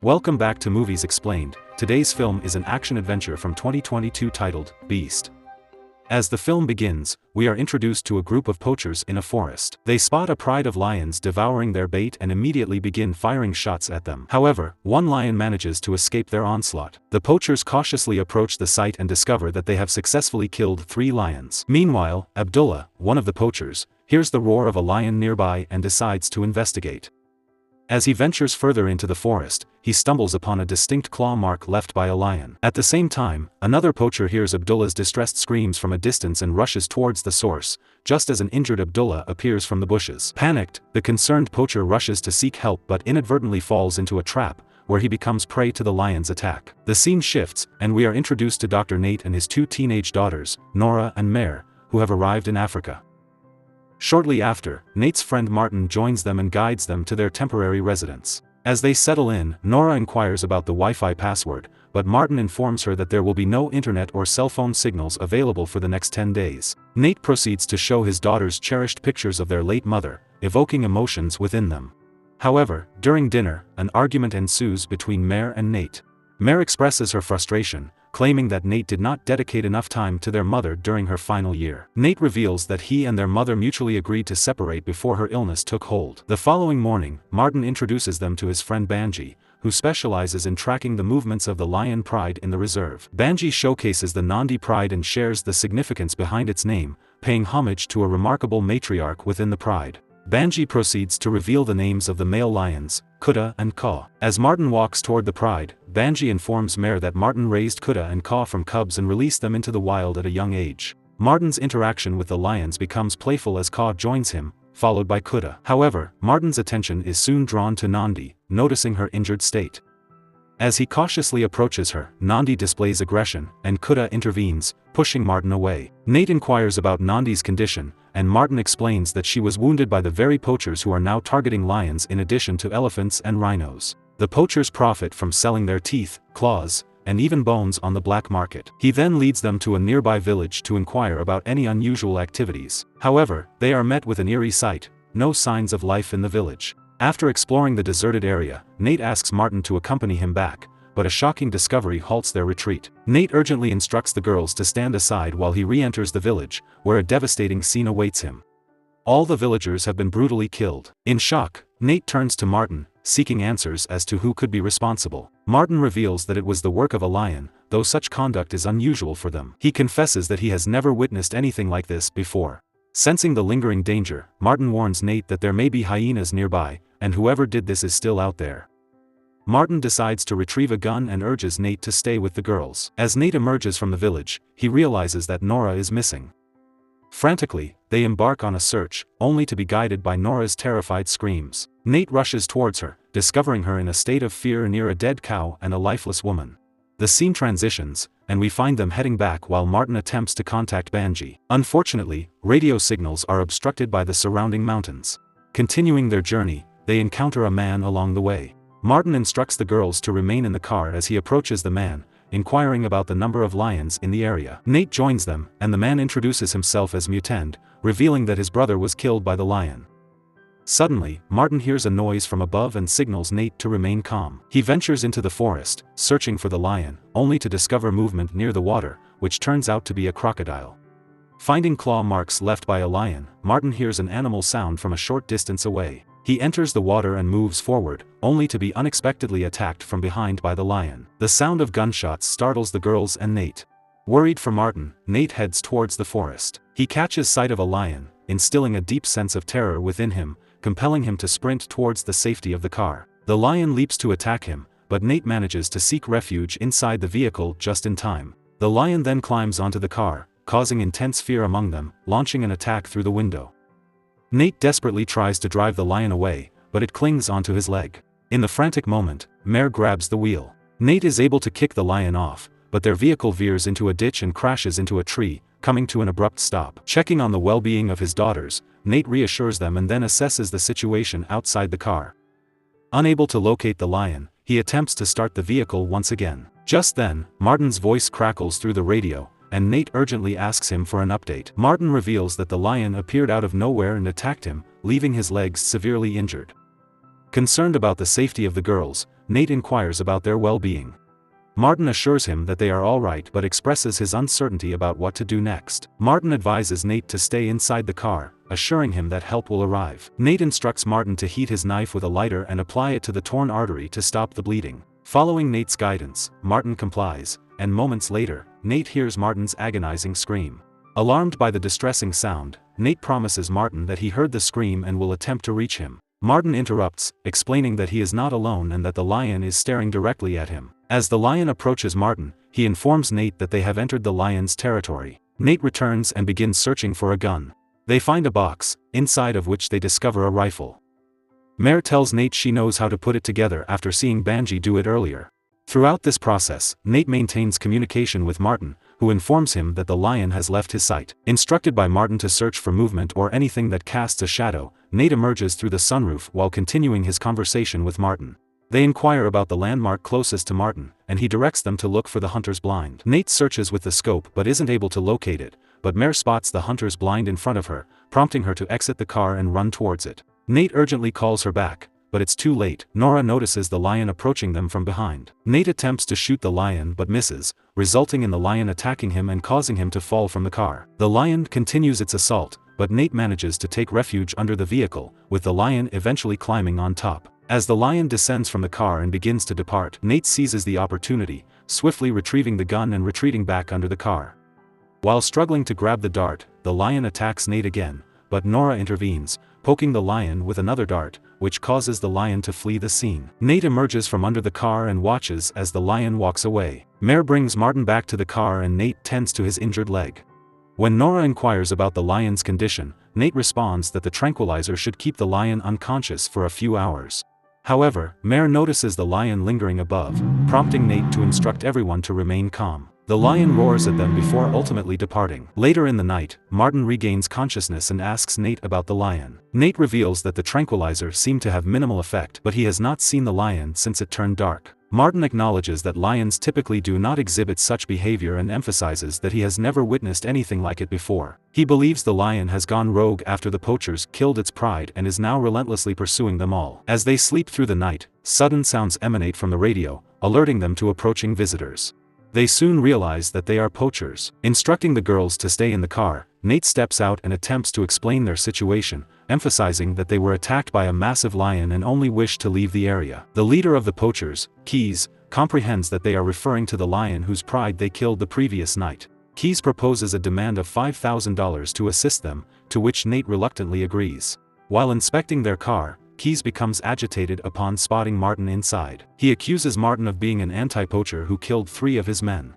Welcome back to Movies Explained. Today's film is an action-adventure from 2022 titled, Beast. As the film begins, we are introduced to a group of poachers in a forest. They spot a pride of lions devouring their bait and immediately begin firing shots at them. However, one lion manages to escape their onslaught. The poachers cautiously approach the site and discover that they have successfully killed 3 lions. Meanwhile, Abdullah, one of the poachers, hears the roar of a lion nearby and decides to investigate. As he ventures further into the forest, he stumbles upon a distinct claw mark left by a lion. At the same time, another poacher hears Abdullah's distressed screams from a distance and rushes towards the source, just as an injured Abdullah appears from the bushes. Panicked, the concerned poacher rushes to seek help but inadvertently falls into a trap, where he becomes prey to the lion's attack. The scene shifts, and we are introduced to Dr. Nate and his 2 teenage daughters, Nora and Mare, who have arrived in Africa. Shortly after, Nate's friend Martin joins them and guides them to their temporary residence. As they settle in, Nora inquires about the Wi-Fi password, but Martin informs her that there will be no internet or cell phone signals available for the next 10 days. Nate proceeds to show his daughters cherished pictures of their late mother, evoking emotions within them. However, during dinner, an argument ensues between Mare and Nate. Mare expresses her frustration, claiming that Nate did not dedicate enough time to their mother during her final year. Nate reveals that he and their mother mutually agreed to separate before her illness took hold. The following morning, Martin introduces them to his friend Banji, who specializes in tracking the movements of the lion pride in the reserve. Banji showcases the Nandi pride and shares the significance behind its name, paying homage to a remarkable matriarch within the pride. Banji proceeds to reveal the names of the male lions, Kuda and Ka. As Martin walks toward the pride, Banji informs Mare that Martin raised Kuda and Ka from cubs and released them into the wild at a young age. Martin's interaction with the lions becomes playful as Ka joins him, followed by Kuda. However, Martin's attention is soon drawn to Nandi, noticing her injured state. As he cautiously approaches her, Nandi displays aggression, and Kuda intervenes, pushing Martin away. Nate inquires about Nandi's condition, and Martin explains that she was wounded by the very poachers who are now targeting lions in addition to elephants and rhinos. The poachers profit from selling their teeth, claws, and even bones on the black market. He then leads them to a nearby village to inquire about any unusual activities. However, they are met with an eerie sight: no signs of life in the village. After exploring the deserted area, Nate asks Martin to accompany him back, but a shocking discovery halts their retreat. Nate urgently instructs the girls to stand aside while he re-enters the village, where a devastating scene awaits him. All the villagers have been brutally killed. In shock, Nate turns to Martin, seeking answers as to who could be responsible. Martin reveals that it was the work of a lion, though such conduct is unusual for them. He confesses that he has never witnessed anything like this before. Sensing the lingering danger, Martin warns Nate that there may be hyenas nearby, and whoever did this is still out there. Martin decides to retrieve a gun and urges Nate to stay with the girls. As Nate emerges from the village, he realizes that Nora is missing. Frantically, they embark on a search, only to be guided by Nora's terrified screams. Nate rushes towards her, discovering her in a state of fear near a dead cow and a lifeless woman. The scene transitions, and we find them heading back while Martin attempts to contact Banji. Unfortunately, radio signals are obstructed by the surrounding mountains. Continuing their journey, they encounter a man along the way. Martin instructs the girls to remain in the car as he approaches the man, inquiring about the number of lions in the area. Nate joins them, and the man introduces himself as Mutend, revealing that his brother was killed by the lion. Suddenly, Martin hears a noise from above and signals Nate to remain calm. He ventures into the forest, searching for the lion, only to discover movement near the water, which turns out to be a crocodile. Finding claw marks left by a lion, Martin hears an animal sound from a short distance away. He enters the water and moves forward, only to be unexpectedly attacked from behind by the lion. The sound of gunshots startles the girls and Nate. Worried for Martin, Nate heads towards the forest. He catches sight of a lion, instilling a deep sense of terror within him, compelling him to sprint towards the safety of the car. The lion leaps to attack him, but Nate manages to seek refuge inside the vehicle just in time. The lion then climbs onto the car, causing intense fear among them, launching an attack through the window. Nate desperately tries to drive the lion away, but it clings onto his leg. In the frantic moment, Mare grabs the wheel. Nate is able to kick the lion off, but their vehicle veers into a ditch and crashes into a tree, coming to an abrupt stop. Checking on the well-being of his daughters, Nate reassures them and then assesses the situation outside the car. Unable to locate the lion, he attempts to start the vehicle once again. Just then, Martin's voice crackles through the radio, and Nate urgently asks him for an update. Martin reveals that the lion appeared out of nowhere and attacked him, leaving his legs severely injured. Concerned about the safety of the girls, Nate inquires about their well-being. Martin assures him that they are alright but expresses his uncertainty about what to do next. Martin advises Nate to stay inside the car, assuring him that help will arrive. Nate instructs Martin to heat his knife with a lighter and apply it to the torn artery to stop the bleeding. Following Nate's guidance, Martin complies, and moments later, Nate hears Martin's agonizing scream. Alarmed by the distressing sound, Nate promises Martin that he heard the scream and will attempt to reach him. Martin interrupts, explaining that he is not alone and that the lion is staring directly at him. As the lion approaches Martin, he informs Nate that they have entered the lion's territory. Nate returns and begins searching for a gun. They find a box, inside of which they discover a rifle. Mare tells Nate she knows how to put it together after seeing Banji do it earlier. Throughout this process, Nate maintains communication with Martin, who informs him that the lion has left his sight. Instructed by Martin to search for movement or anything that casts a shadow, Nate emerges through the sunroof while continuing his conversation with Martin. They inquire about the landmark closest to Martin, and he directs them to look for the hunter's blind. Nate searches with the scope but isn't able to locate it, but Mare spots the hunter's blind in front of her, prompting her to exit the car and run towards it. Nate urgently calls her back, but it's too late. Nora notices the lion approaching them from behind. Nate attempts to shoot the lion but misses, resulting in the lion attacking him and causing him to fall from the car. The lion continues its assault, but Nate manages to take refuge under the vehicle, with the lion eventually climbing on top. As the lion descends from the car and begins to depart, Nate seizes the opportunity, swiftly retrieving the gun and retreating back under the car. While struggling to grab the dart, the lion attacks Nate again, but Nora intervenes, poking the lion with another dart, which causes the lion to flee the scene. Nate emerges from under the car and watches as the lion walks away. Mare brings Martin back to the car and Nate tends to his injured leg. When Nora inquires about the lion's condition, Nate responds that the tranquilizer should keep the lion unconscious for a few hours. However, Mare notices the lion lingering above, prompting Nate to instruct everyone to remain calm. The lion roars at them before ultimately departing. Later in the night, Martin regains consciousness and asks Nate about the lion. Nate reveals that the tranquilizer seemed to have minimal effect, but he has not seen the lion since it turned dark. Martin acknowledges that lions typically do not exhibit such behavior and emphasizes that he has never witnessed anything like it before. He believes the lion has gone rogue after the poachers killed its pride and is now relentlessly pursuing them all. As they sleep through the night, sudden sounds emanate from the radio, alerting them to approaching visitors. They soon realize that they are poachers. Instructing the girls to stay in the car, Nate steps out and attempts to explain their situation, emphasizing that they were attacked by a massive lion and only wish to leave the area. The leader of the poachers, Keys, comprehends that they are referring to the lion whose pride they killed the previous night. Keys proposes a demand of $5,000 to assist them, to which Nate reluctantly agrees. While inspecting their car, Keys becomes agitated upon spotting Martin inside. He accuses Martin of being an anti-poacher who killed 3 of his men.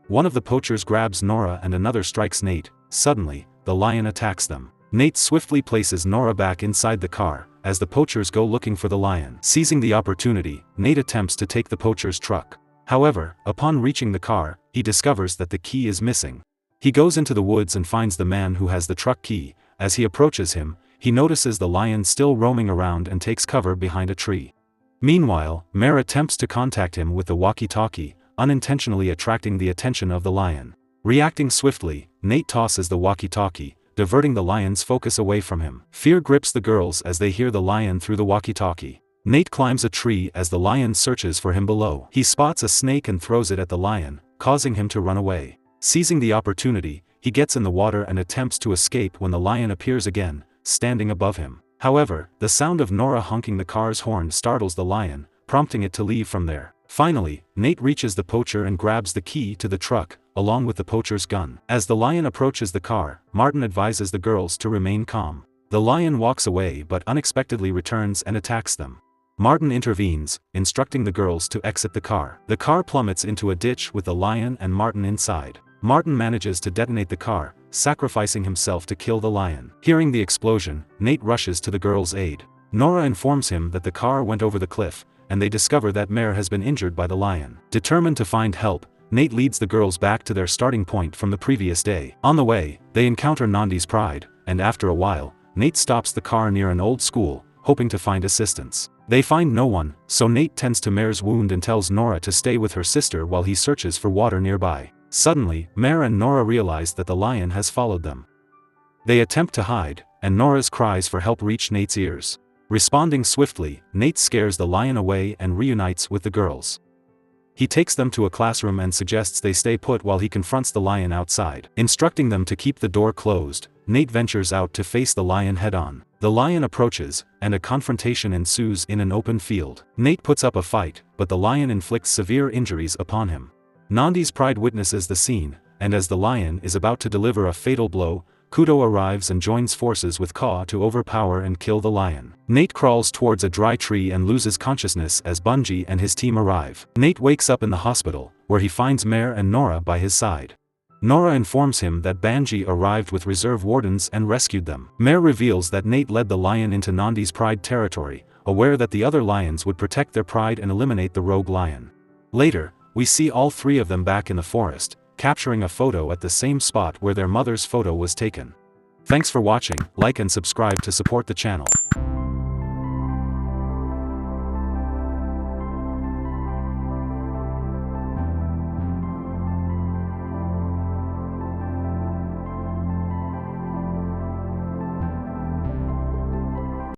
One of the poachers grabs Nora and another strikes Nate. Suddenly, the lion attacks them. Nate swiftly places Nora back inside the car, as the poachers go looking for the lion. Seizing the opportunity, Nate attempts to take the poacher's truck. However, upon reaching the car, he discovers that the key is missing. He goes into the woods and finds the man who has the truck key. As he approaches him, he notices the lion still roaming around and takes cover behind a tree. Meanwhile, Mare attempts to contact him with the walkie-talkie, unintentionally attracting the attention of the lion. Reacting swiftly, Nate tosses the walkie-talkie, diverting the lion's focus away from him. Fear grips the girls as they hear the lion through the walkie-talkie. Nate climbs a tree as the lion searches for him below. He spots a snake and throws it at the lion, causing him to run away. Seizing the opportunity, he gets in the water and attempts to escape when the lion appears again, standing above him. However, the sound of Nora honking the car's horn startles the lion, prompting it to leave from there. Finally, Nate reaches the poacher and grabs the key to the truck, along with the poacher's gun. As the lion approaches the car, Martin advises the girls to remain calm. The lion walks away but unexpectedly returns and attacks them. Martin intervenes, instructing the girls to exit the car. The car plummets into a ditch with the lion and Martin inside. Martin manages to detonate the car, sacrificing himself to kill the lion. Hearing the explosion, Nate rushes to the girls' aid. Nora informs him that the car went over the cliff, and they discover that Mare has been injured by the lion. Determined to find help, Nate leads the girls back to their starting point from the previous day. On the way, they encounter Nandi's pride, and after a while, Nate stops the car near an old school, hoping to find assistance. They find no one, so Nate tends to Mare's wound and tells Nora to stay with her sister while he searches for water nearby. Suddenly, Mare and Nora realize that the lion has followed them. They attempt to hide, and Nora's cries for help reach Nate's ears. Responding swiftly, Nate scares the lion away and reunites with the girls. He takes them to a classroom and suggests they stay put while he confronts the lion outside. Instructing them to keep the door closed, Nate ventures out to face the lion head-on. The lion approaches, and a confrontation ensues in an open field. Nate puts up a fight, but the lion inflicts severe injuries upon him. Nandi's pride witnesses the scene, and as the lion is about to deliver a fatal blow, Kudo arrives and joins forces with Ka to overpower and kill the lion. Nate crawls towards a dry tree and loses consciousness as Bungie and his team arrive. Nate wakes up in the hospital, where he finds Mare and Nora by his side. Nora informs him that Bungie arrived with reserve wardens and rescued them. Mare reveals that Nate led the lion into Nandi's pride territory, aware that the other lions would protect their pride and eliminate the rogue lion. Later, we see all three of them back in the forest, capturing a photo at the same spot where their mother's photo was taken. Thanks for watching, like and subscribe to support the channel.